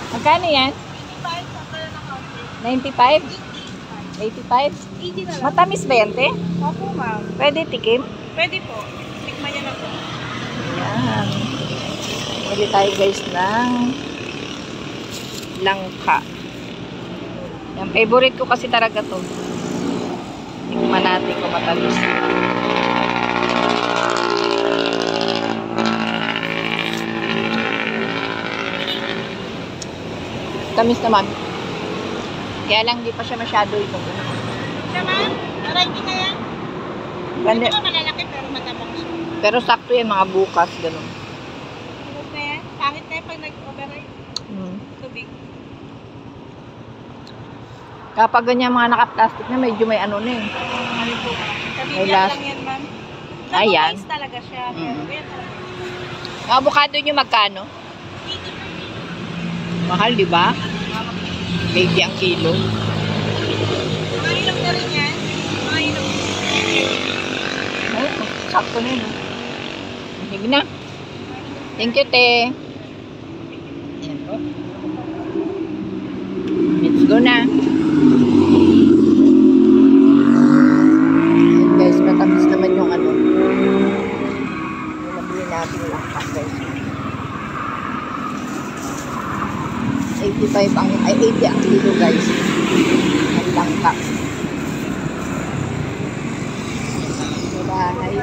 Magkano yan? 95? 85? 80 na lang. Matamis ba yan, te? Opo, ma'am. Pwede tikim? Pwede po. Tikman niya na po. Yan. Pwede tayo guys ng langka. Yan, favorite ko kasi talaga to. Tikman natin kung matamis. Tamis naman. Kaya lang di pa siya masyado ito. Siya, ma'am? Variety na yan? Ganda. Hindi pa malalaki pero matabang siya. Pero sakto yan mga bukas, ganun. Tulog na yan. Pangit na yan pag nag-override. Tubig. Kapag ganyan mga naka-plastic na, medyo may ano na eh. Ano po? Sabi May niya last. lang yan, ma'am. Ayan. Nag-ice talaga siya. Pero yan talaga. Ang avocado nyo magkano? Mahal, di ba? 80 ang kilo. Mga ilong na rin yan. Mga ilong. Oh, sakto na yun. Sige na. Thank you, te. Ayan po. Let's go na. Ayan guys, matamis naman yung ano. Yung nabili natin langka guys. 85 ang, ay 80 ang kilo guys. Ang langka. Sa bahay.